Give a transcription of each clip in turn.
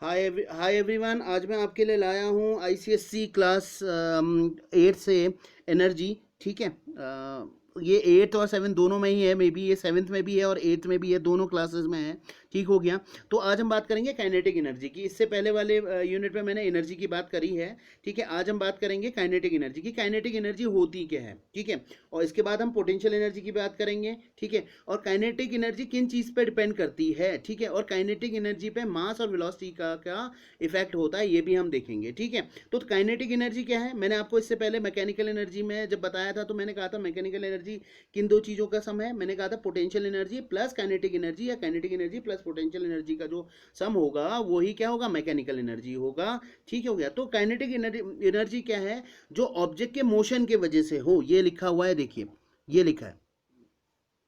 Hi everyone. आज मैं आपके लिए लाया हूँ आईसीएससी क्लास 8 से एनर्जी। ठीक है। ये 8 और 7 दोनों में ही है, मे बी ये 7th में भी है और 8th में भी है, दोनों क्लासेस में है। ठीक हो गया। तो आज हम बात करेंगे काइनेटिक एनर्जी की। इससे पहले वाले यूनिट में मैंने एनर्जी की बात करी है। ठीक है। आज हम बात करेंगे काइनेटिक एनर्जी की। काइनेटिक एनर्जी होती क्या है, ठीक है। और इसके बाद हम पोटेंशियल एनर्जी की बात करेंगे। ठीक है। और काइनेटिक एनर्जी किन चीज़ पे डिपेंड करती है, ठीक है। और काइनेटिक एनर्जी पे मास और वेलोसिटी का क्या इफेक्ट होता है, ये भी हम देखेंगे। ठीक है। तो काइनेटिक एनर्जी क्या है, मैंने आपको इससे पहले मैकेनिकल एनर्जी में जब बताया था तो मैंने कहा था मैकेनिकल एनर्जी किन दो चीज़ों का सम है। मैंने कहा था potential energy plus kinetic energy या kinetic energy plus potential energy का जो सम होगा वही क्या होगा, मैकेनिकल एनर्जी होगा। ठीक हो गया। तो काइनेटिक एनर्जी क्या है, जो ऑब्जेक्ट के मोशन के वजह से हो। ये लिखा हुआ है, देखिए ये लिखा है,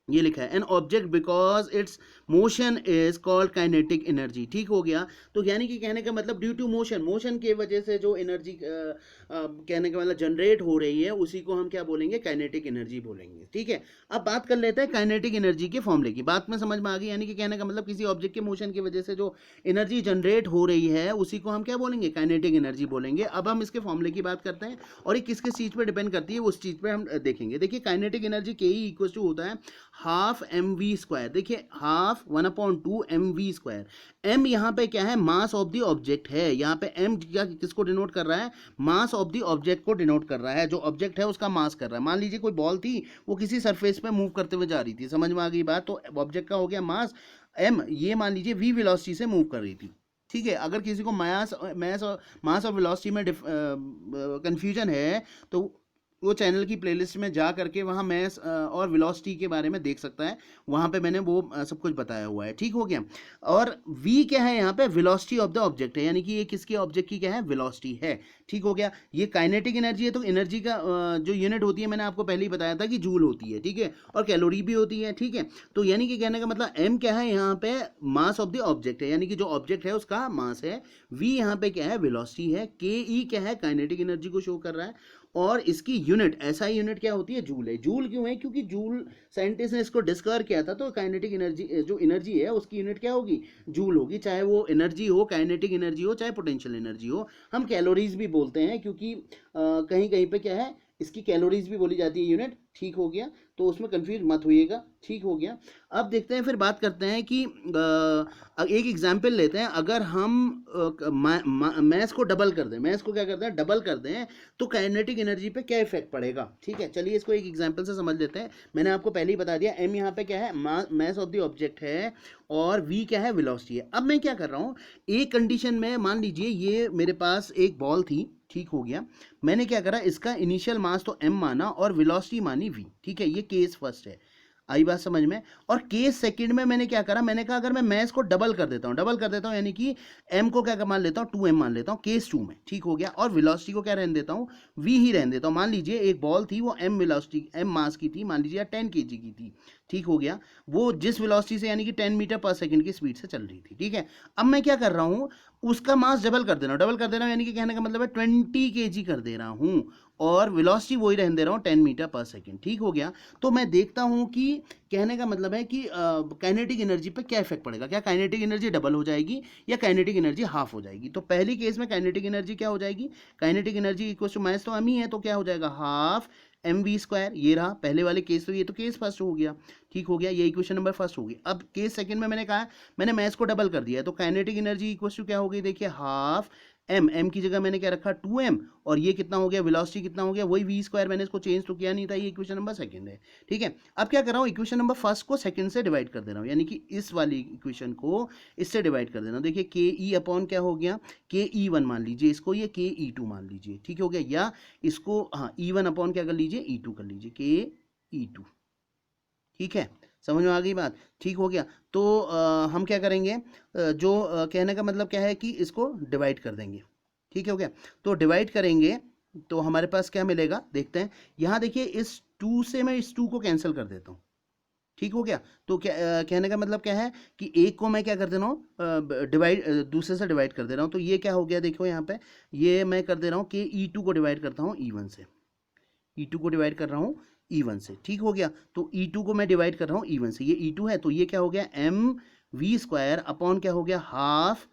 ये लिखा है an object because it's motion is called kinetic energy. ठीक हो गया। तो यानी कि कहने का मतलब ड्यू टू मोशन, मोशन के वजह से जो एनर्जी कहने का मतलब जनरेट हो रही है उसी को हम क्या बोलेंगे, काइनेटिक एनर्जी बोलेंगे। ठीक है। अब बात कर लेते हैं काइनेटिक एनर्जी के फॉर्मूले की। बात में समझ में आ गई। यानी कि कहने का मतलब किसी ऑब्जेक्ट के मोशन की वजह से जो एनर्जी जनरेट हो रही है उसी को हम क्या बोलेंगे, काइनेटिक एनर्जी बोलेंगे। अब हम इसके फॉर्मूले की बात करते हैं और ये किस किस चीज़ पर डिपेंड करती है उस चीज़ पर हम देखेंगे। देखिए काइनेटिक एनर्जी के ही इक्वल टू होता है हाफ एम वी स्क्वायर। देखिए half 1/2 M V square. M यहाँ पे क्या है, मास ऑफ द ऑब्जेक्ट है। यहाँ पे एम क्या किसको डिनोट कर रहा है, मास ऑफ द ऑब्जेक्ट को डिनोट कर रहा है। जो ऑब्जेक्ट है उसका मास कर रहा है। मान लीजिए कोई बॉल थी, वो किसी सरफेस पे मूव करते हुए जा रही थी, समझ में आ गई बात। तो ऑब्जेक्ट का हो गया मास एम, ये मान लीजिए वी वेलोसिटी से मूव कर रही थी। ठीक है। अगर किसी को मास और वेलोसिटी में कंफ्यूजन है तो वो चैनल की प्लेलिस्ट में जा करके वहाँ मैथ्स और वेलोसिटी के बारे में देख सकता है। वहाँ पे मैंने वो सब कुछ बताया हुआ है। ठीक हो गया। और v क्या है, यहाँ पे वेलोसिटी ऑफ द ऑब्जेक्ट है। यानी कि ये किसके ऑब्जेक्ट की क्या है, वेलोसिटी है। ठीक हो गया। ये काइनेटिक एनर्जी है। तो एनर्जी का जो यूनिट होती है मैंने आपको पहले ही बताया था कि जूल होती है। ठीक है। और कैलोरी भी होती है। ठीक है। तो यानी कि कहने का मतलब m क्या है, यहाँ पे मास ऑफ द ऑब्जेक्ट है, यानी कि जो ऑब्जेक्ट है उसका मास है। v यहाँ पे क्या है, वेलोसिटी है। के ई क्या है, काइनेटिक एनर्जी को शो कर रहा है। और इसकी यूनिट, ऐसा यूनिट क्या होती है, जूल है। जूल क्यों है, क्योंकि जूल साइंटिस्ट ने इसको डिस्कवर किया था। तो काइनेटिक एनर्जी जो एनर्जी है उसकी यूनिट क्या होगी, जूल होगी। चाहे वो एनर्जी हो, काइनेटिक एनर्जी हो, चाहे पोटेंशियल एनर्जी हो। हम कैलोरीज भी बोलते हैं क्योंकि कहीं कहीं पे क्या है, इसकी कैलोरीज भी बोली जाती है यूनिट। ठीक हो गया। तो उसमें कंफ्यूज मत होइएगा। ठीक हो गया। अब देखते हैं, फिर बात करते हैं कि एक एग्जाम्पल लेते हैं। अगर हम मैथ्स को डबल कर दें, मैथ्स को क्या करते हैं, डबल कर दें, तो काइनेटिक एनर्जी पे क्या इफेक्ट पड़ेगा। ठीक है। चलिए इसको एक एग्जांपल से समझ लेते हैं। मैंने आपको पहले ही बता दिया, एम यहाँ पे क्या है, मास ऑफ द ऑब्जेक्ट है और वी क्या है, वेलोसिटी है। अब मैं क्या कर रहा हूँ, एक कंडीशन में मान लीजिए ये मेरे पास एक बॉल थी। ठीक हो गया। मैंने क्या करा, इसका इनिशियल मास तो एम माना और वेलोसिटी मानी वी। ठीक है। ये केस फर्स्ट है, आई बात समझ में। और केस सेकंड में मैंने क्या करा, मैंने कहा अगर मैं मैथ्स को डबल कर देता हूँ, डबल कर देता हूँ यानी कि m को क्या मान लेता हूँ, 2m मान लेता हूँ केस 2 में। ठीक हो गया। और वेलोसिटी को क्या रहने देता हूँ, v ही रहने देता हूँ। मान लीजिए एक बॉल थी, वो m वेलोसिटी, m मास की थी, मान लीजिए 10 kg की थी। ठीक हो गया। वो जिस वेलोसिटी से यानी कि 10 मीटर पर सेकंड की स्पीड से चल रही थी। ठीक है। अब मैं क्या कर रहा हूँ, उसका मास डबल कर दे रहा हूँ, डबल कर दे रहा हूँ यानी कि कहने का मतलब है 20 kg कर दे रहा हूँ और वेलोसिटी वही रहने दे रहा हूँ 10 मीटर पर सेकंड। ठीक हो गया। तो मैं देखता हूँ कि कहने का मतलब है कि काइनेटिक एनर्जी पे क्या इफेक्ट पड़ेगा, क्या काइनेटिक एनर्जी डबल हो जाएगी या काइनेटिक एनर्जी हाफ हो जाएगी। तो पहली केस में काइनेटिक एनर्जी क्या हो जाएगी, kinetic energy equal to minus तो m ही है, तो क्या हो जाएगा, हाफ एम वी स्क्वायर। ये रहा पहले वाले केस। तो ये तो केस फर्स्ट हो गया। ठीक हो गया। ये इक्वेशन नंबर फर्स्ट होगी। अब केस सेकंड में मैंने कहा, मैंने मैथ्स को डबल कर दिया है, तो काइनेटिक एनर्जी इक्वल टू क्या हो गई, देखिए हाफ एम की जगह मैंने क्या रखा, 2m। और ये कितना हो गया, वेलोसिटी कितना हो गया, वही वी स्क्वायर। मैंने इसको चेंज तो किया नहीं था। ये इक्वेशन नंबर सेकंड है। ठीक है। अब क्या कर रहा हूँ, इक्वेशन नंबर फर्स्ट को सेकंड से डिवाइड कर दे रहा हूँ, यानी कि इस वाली इक्वेशन को इससे डिवाइड कर देना। देखिए के ई अपॉन क्या हो गया, के ई वन मान लीजिए इसको, ये के ई टू मान लीजिए। ठीक हो गया। या इसको हाँ ई वन अपॉन क्या कर लीजिए, ई टू कर लीजिए, के ई टू। ठीक है। समझ में आ गई बात। ठीक हो गया। तो हम क्या करेंगे, कहने का मतलब क्या है कि इसको डिवाइड कर देंगे। ठीक हो गया। तो डिवाइड करेंगे तो हमारे पास क्या मिलेगा, देखते हैं। यहाँ देखिए इस 2 से मैं इस 2 को कैंसिल कर देता हूँ। ठीक हो गया। तो क्या कहने का मतलब क्या है कि एक को मैं क्या कर दे रहा हूँ, डिवाइड, दूसरे से डिवाइड कर दे रहा हूँ। तो ये क्या हो गया, देखो यहाँ पे ये मैं कर दे रहा हूँ कि ई टू को डिवाइड करता हूँ ई वन से, ई टू को डिवाइड कर रहा हूँ ई वन से। ठीक हो गया। तो ई टू को मैं डिवाइड कर रहा हूँ ई वन से, ये ई टू है। तो ये क्या हो गया, एम वी स्क्वायर अपॉन क्या हो गया, हाफ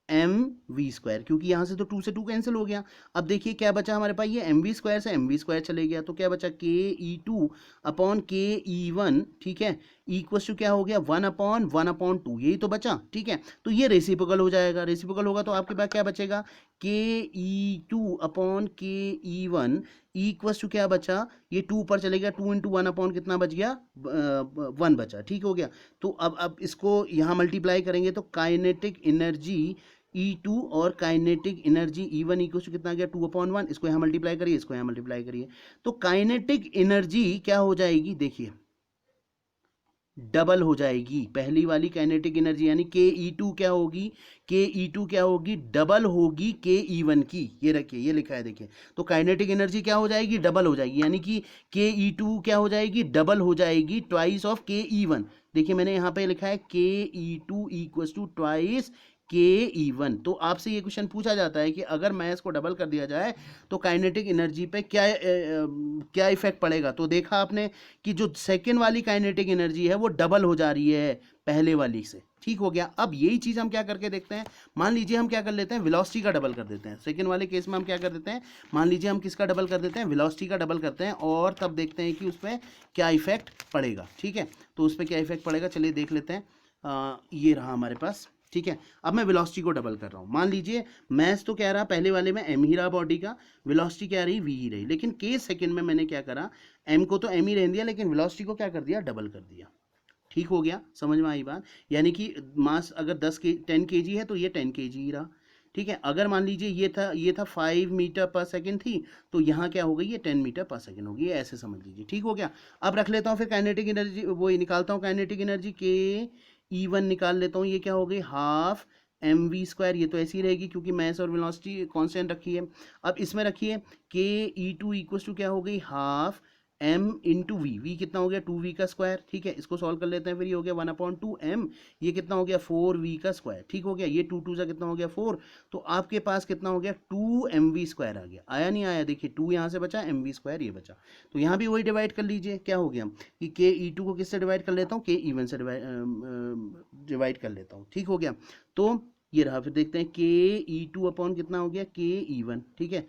एम वी स्क्वायर, क्योंकि यहाँ से तो 2 से 2 कैंसिल हो गया। अब देखिए क्या बचा हमारे पास, ये एम वी स्क्वायर से एम वी स्क्वायर चले गया, तो क्या बचा के ई टू अपॉन के ई वन, ठीक है, इक्वल टू क्या हो गया 1/1/2, यही तो बचा, ठीक है। तो ये रेसिप्रोकल हो जाएगा, रेसिप्रोकल होगा तो आपके पास क्या बचेगा, के ई टू अपॉन के ई वन इक्वल टू क्या बचा, ये 2 पर चलेगा, 2 इंटू 1 अपॉन कितना बच गया, 1 बचा, ठीक हो गया। तो अब इसको यहाँ मल्टीप्लाई करेंगे तो काइनेटिक एनर्जी E2 और kinetic energy E1 equal to कितना गया 2/1, इसको यहाँ मल्टीप्लाई करिए, इसको यहाँ मल्टीप्लाई करिए, तो काइनेटिक एनर्जी क्या हो जाएगी, देखिए डबल हो जाएगी। पहली वाली काइनेटिक एनर्जी यानी के ई टू क्या होगी, के ई टू क्या होगी, डबल होगी के ई वन की, ये रखिए, ये लिखा है देखिए। तो काइनेटिक एनर्जी क्या हो जाएगी, डबल हो जाएगी, यानी कि के ई टू क्या हो जाएगी, डबल हो जाएगी, ट्वाइस ऑफ के ई वन। देखिए मैंने यहाँ पे लिखा है के ई टू इक्वल टू ट्वाइस के ई वन। तो आपसे ये क्वेश्चन पूछा जाता है कि अगर मैथ को डबल कर दिया जाए तो काइनेटिक एनर्जी पे क्या इफेक्ट पड़ेगा। तो देखा आपने कि जो सेकेंड वाली काइनेटिक एनर्जी है वो डबल हो जा रही है पहले वाली से, ठीक हो गया। अब यही चीज़ हम क्या करके देखते हैं, मान लीजिए हम क्या कर लेते हैं, वेलोसिटी का डबल कर देते हैं। सेकेंड वाले केस में हम क्या कर देते हैं, मान लीजिए हम किसका डबल कर देते हैं, वेलोसिटी का डबल करते हैं, और तब देखते हैं कि उस पर क्या इफेक्ट पड़ेगा, ठीक है। तो उस पर क्या इफेक्ट पड़ेगा, चलिए देख लेते हैं। ये रहा हमारे पास, ठीक है। अब मैं वेलोसिटी को डबल कर रहा हूँ, मान लीजिए मैथ तो क्या रहा पहले वाले में एम ही रहा बॉडी का, वेलोसिटी क्या रही वी ही रही, लेकिन केस सेकंड में मैंने क्या करा, एम को तो एम ही रहने दिया, लेकिन वेलोसिटी को क्या कर दिया, डबल कर दिया, ठीक हो गया, समझ में आई बात। यानी कि मास अगर 10 kg है तो ये 10 kg ही रहा, ठीक है। अगर मान लीजिए ये था 5 मीटर पर सेकंड थी, तो यहाँ क्या हो गई, ये 10 मीटर पर सेकंड होगी, ऐसे समझ लीजिए, ठीक हो गया। अब रख लेता हूँ फिर काइनेटिक एनर्जी, वो निकालता हूँ काइनेटिक एनर्जी, के ई वन निकाल लेता हूँ, ये क्या हो गई हाफ एम वी स्क्वायर, ये तो ऐसी रहेगी क्योंकि मैस और वेलोसिटी कांस्टेंट रखी है। अब इसमें रखिए के ई टू इक्वल टू क्या हो गई हाफ m इंटू वी कितना हो गया 2v का स्क्वायर, ठीक है। इसको सॉल्व कर लेते हैं, फिर ये हो गया 1/2m, ये कितना हो गया 4v का स्क्वायर, ठीक हो गया। ये 2 2 से कितना हो गया 4, तो आपके पास कितना हो गया 2mv स्क्वायर आ गया, आया नहीं आया, देखिए 2 यहाँ से बचा, mv स्क्वायर ये बचा, तो यहाँ भी वही डिवाइड कर लीजिए, क्या हो गया कि के ई टू को किससे डिवाइड कर लेता हूँ, के ई वन से डिवाइड कर लेता हूँ, ठीक हो गया। तो ये रहा, फिर देखते हैं के ई टू अपॉन कितना हो गया के ई वन, ठीक है।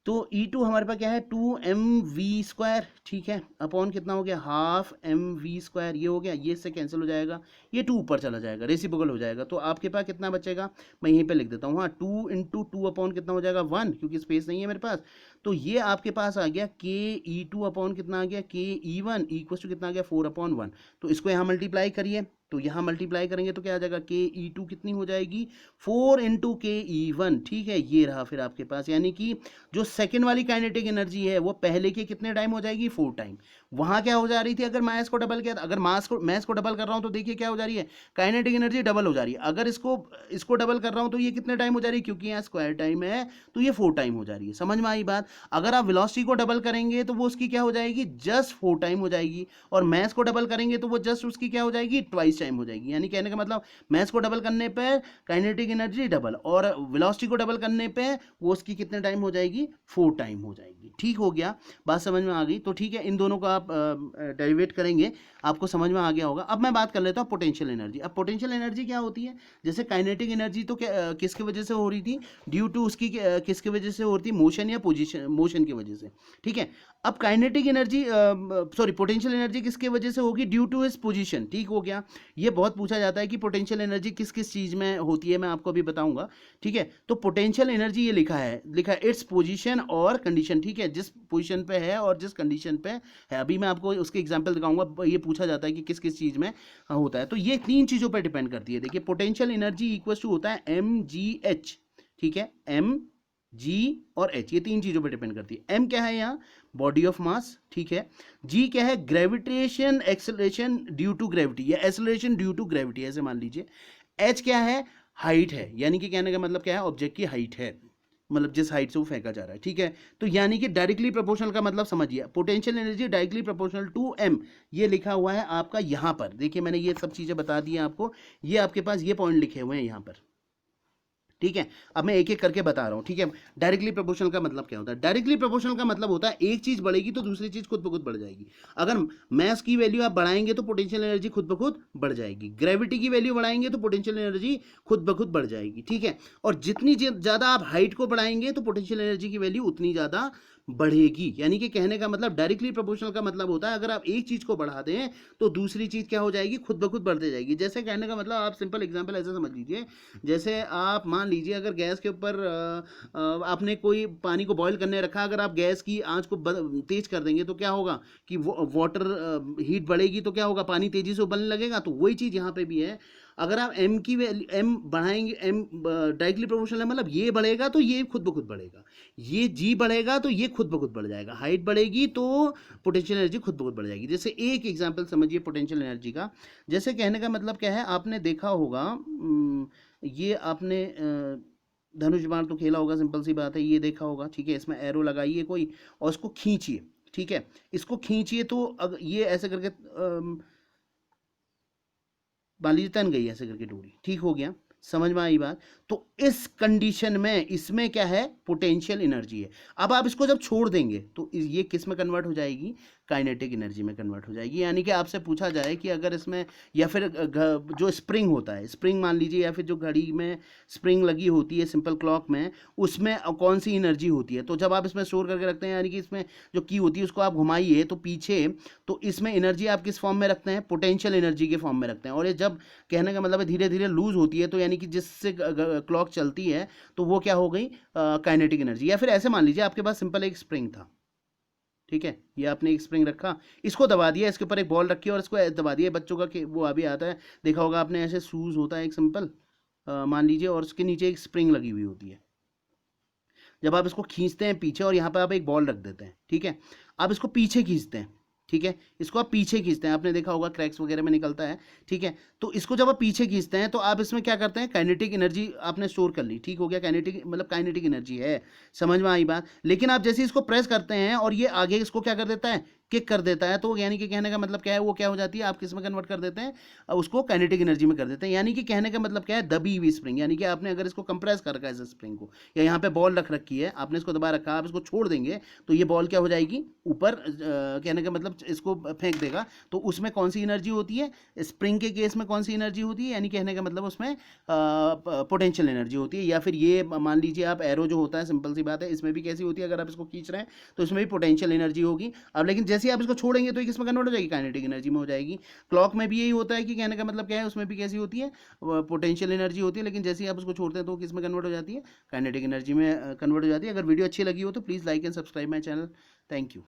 तो E2 हमारे पास क्या है 2mv स्क्वायर, ठीक है, अपॉन कितना हो गया हाफ mv स्क्वायर, ये हो गया, ये इससे कैंसिल हो जाएगा, ये 2 ऊपर चला जाएगा, रेसिप्रोकल हो जाएगा। तो आपके पास कितना बचेगा, मैं यहीं पे लिख देता हूँ, हाँ 2 इंटू 2 अपॉन कितना हो जाएगा 1, क्योंकि स्पेस नहीं है मेरे पास। तो ये आपके पास आ गया के ई टू अपॉन कितना आ गया के ई वन इक्वल टू कितना आ गया 4/1। तो इसको यहाँ मल्टीप्लाई करिए, तो यहाँ मल्टीप्लाई करेंगे तो क्या आ जाएगा के ई टू कितनी हो जाएगी 4 इंटू के ई वन, ठीक है। ये रहा फिर आपके पास, यानी कि जो सेकेंड वाली काइनेटिक एनर्जी है वो पहले के कितने टाइम हो जाएगी 4 टाइम। वहाँ क्या हो जा रही थी, अगर मैथ को डबल किया, अगर मैथ को डबल कर रहा हूँ तो देखिए क्या हो जा रही है, काइनेटिक एनर्जी डबल हो जा रही है। अगर इसको डबल कर रहा हूँ तो ये कितने टाइम हो जा रही है, क्योंकि यहाँ स्क्वायर टाइम है तो ये 4 टाइम हो जा रही है, समझ में आई बात। अगर आप वेलोसिटी को डबल करेंगे तो वो उसकी क्या हो जाएगी, जस्ट 4 टाइम हो जाएगी, और मैथ को डबल करेंगे तो वो जस्ट उसकी क्या हो जाएगी, ट्वाइस टाइम हो जाएगी। यानी कहने का मतलब मैथ को डबल करने पर काइनेटिक एनर्जी डबल, और वेलोसिटी को डबल करने पे वो उसकी कितने टाइम हो जाएगी 4 टाइम हो जाएगी, ठीक हो गया, बात समझ में आ गई। तो ठीक है, इन दोनों का आप डेरिवेट करेंगे, आपको समझ में आ गया होगा। अब मैं बात कर लेता हूँ पोटेंशियल एनर्जी। अब पोटेंशियल एनर्जी क्या होती है, जैसे काइनेटिक एनर्जी तो किसकी वजह से हो रही थी, ड्यू टू उसकी किसकी वजह से हो रही थी, मोशन या पोजीशन, मोशन की वजह से, ठीक है। अब kinetic energy sorry potential energy किसकी वजह से होगी, ड्यू टू हिज पोजीशन, ठीक हो गया। ये बहुत पूछा जाता है कि पोटेंशियल एनर्जी किस किस चीज़ में होती है, मैं आपको अभी बताऊंगा, ठीक है। तो पोटेंशियल एनर्जी ये लिखा है इट्स पोजीशन और कंडीशन, ठीक है, जिस पोजीशन पे है और जिस कंडीशन पे है। अभी मैं आपको उसके एग्जांपल दिखाऊंगा, ये पूछा जाता है कि किस किस चीज़ में होता है। तो ये 3 चीज़ों पर डिपेंड करती है। देखिए पोटेंशियल एनर्जी इक्वल टू होता है mgh, ठीक है, m g और h, ये 3 चीज़ों पर डिपेंड करती है। m क्या है यहाँ, बॉडी ऑफ मास, ठीक है। g क्या है, gravitation acceleration due to gravity या एक्सेलरेशन ड्यू टू ग्रेविटी, ऐसे मान लीजिए। h क्या है, हाइट है, यानी कि कहने का मतलब क्या है, ऑब्जेक्ट की हाइट है, मतलब जिस हाइट से वो फेंका जा रहा है, ठीक है। तो यानी कि डायरेक्टली प्रोपोर्शनल का मतलब समझिए, potential energy directly proportional to m, ये लिखा हुआ है आपका यहाँ पर। देखिए मैंने ये सब चीज़ें बता दी हैं आपको, ये आपके पास ये पॉइंट लिखे हुए हैं यहाँ पर, ठीक है। अब मैं एक एक करके बता रहा हूँ, ठीक है। डायरेक्टली प्रोपोर्शनल का मतलब क्या होता है? डायरेक्टली प्रोपोर्शनल का मतलब होता है एक चीज बढ़ेगी तो दूसरी चीज खुद ब खुद बढ़ जाएगी। अगर मास की वैल्यू आप बढ़ाएंगे तो पोटेंशियल एनर्जी खुद ब खुद बढ़ जाएगी। ग्रेविटी की वैल्यू बढ़ाएंगे तो पोटेंशियल एनर्जी खुद ब खुद बढ़ जाएगी, ठीक है। और जितनी ज्यादा आप हाइट को बढ़ाएंगे तो पोटेंशियल एनर्जी की वैल्यू उतनी ज्यादा बढ़ेगी। यानी कि कहने का मतलब डायरेक्टली प्रोपोर्शनल का मतलब होता है अगर आप एक चीज को बढ़ा दें तो दूसरी चीज क्या हो जाएगी? खुद ब खुद बढ़ते जाएगी। जैसे कहने का मतलब आप सिंपल एग्जांपल ऐसे समझ लीजिए, जैसे आप मान लीजिए अगर गैस के ऊपर आपने कोई पानी को बॉईल करने रखा, अगर आप गैस की आंच को तेज कर देंगे तो क्या होगा कि वाटर हीट बढ़ेगी तो क्या होगा? पानी तेजी से उबलने लगेगा। तो वही चीज यहाँ पे भी है। अगर आप एम की एम बढ़ाएंगे, एम डायरेक्टली प्रोपोर्शनल है मतलब ये बढ़ेगा तो ये खुद ब खुद बढ़ेगा, ये जी बढ़ेगा तो ये खुद ब खुद बढ़ जाएगा, हाइट बढ़ेगी तो पोटेंशियल एनर्जी खुद ब खुद बढ़ जाएगी। जैसे एक एग्जांपल समझिए पोटेंशियल एनर्जी का। जैसे कहने का मतलब क्या है, आपने देखा होगा ये आपने धनुष बाण तो खेला होगा, सिंपल सी बात है, ये देखा होगा, ठीक है। इसमें एरो लगाइए कोई और इसको खींचिए, ठीक है। इसको खींचिए तो अगर ये ऐसे करके मान लीजिए तन गई ऐसे करके डोरी, ठीक हो गया, समझ में आई बात? तो इस कंडीशन में इसमें क्या है? पोटेंशियल एनर्जी है। अब आप इसको जब छोड़ देंगे तो ये किस में कन्वर्ट हो जाएगी? काइनेटिक एनर्जी में कन्वर्ट हो जाएगी। यानी कि आपसे पूछा जाए कि अगर इसमें, या फिर जो स्प्रिंग होता है, स्प्रिंग मान लीजिए, या फिर जो घड़ी में स्प्रिंग लगी होती है सिंपल क्लॉक में, उसमें कौन सी एनर्जी होती है? तो जब आप इसमें स्टोर करके रखते हैं, यानी कि इसमें जो की होती है उसको आप घुमाइए तो पीछे, तो इसमें एनर्जी आप किस फॉर्म में रखते हैं? पोटेंशियल एनर्जी के फॉर्म में रखते हैं। और ये जब कहने का मतलब है धीरे धीरे लूज होती है, तो यानी कि जिससे क्लॉक चलती है तो वो क्या हो गई? Kinetic energy. या फिर ऐसे मान लीजिए आपके पास सिंपल एक स्प्रिंग था, ठीक है, ये आपने एक स्प्रिंग रखा, इसको दबा दिया, इसके ऊपर एक बॉल रखी और इसको दबा दिया। बच्चों का वो अभी आता है, देखा होगा आपने, ऐसे शूज होता है एक सिंपल, मान लीजिए, और उसके नीचे एक स्प्रिंग लगी हुई होती है। जब आप इसको खींचते हैं पीछे और यहाँ पे आप एक बॉल रख देते हैं, ठीक है, आप इसको पीछे खींचते हैं, ठीक है, इसको आप पीछे खींचते हैं, आपने देखा होगा क्रैक्स वगैरह में निकलता है, ठीक है। तो इसको जब आप पीछे खींचते हैं तो आप इसमें क्या करते हैं? काइनेटिक एनर्जी आपने स्टोर कर ली, ठीक हो गया, काइनेटिक मतलब काइनेटिक एनर्जी है, समझ में आई बात? लेकिन आप जैसे इसको प्रेस करते हैं और ये आगे इसको क्या कर देता है? किक कर देता है, तो यानी कि कहने का मतलब क्या है? वो क्या हो जाती है? आप किस में कन्वर्ट कर देते हैं? उसको काइनेटिक एनर्जी में कर देते हैं। यानी कि कहने का मतलब क्या है? दबी हुई स्प्रिंग, यानी कि आपने अगर इसको कंप्रेस कर रखा है इस स्प्रिंग को, या यहाँ पे बॉल रख रखी है, आपने इसको दबा रखा, आप इसको छोड़ देंगे तो ये बॉल क्या हो जाएगी? ऊपर, कहने का मतलब इसको फेंक देगा। तो उसमें कौन सी एनर्जी होती है? स्प्रिंग के केस में कौन सी एनर्जी होती है? यानी कहने का मतलब उसमें पोटेंशियल एनर्जी होती है। या फिर ये मान लीजिए आप एरो जो होता है, सिंपल सी बात है, इसमें भी कैसी होती है? अगर आप इसको खींच रहे हैं तो इसमें भी पोटेंशियल एनर्जी होगी। अब लेकिन जैसे ही आप इसको छोड़ेंगे तो किसमें कन्वर्ट हो जाएगी? काइनेटिक एनर्जी में हो जाएगी। क्लॉक में भी यही होता है कि कहने का मतलब क्या है, उसमें भी कैसी होती है? पोटेंशियल एनर्जी होती है, लेकिन जैसे ही आप उसको छोड़ते हैं तो किस में कन्वर्ट हो जाती है? काइनेटिक एनर्जी में कन्वर्ट हो जाती है। अगर वीडियो अच्छी लगी हो तो please like and subscribe my channel. Thank you.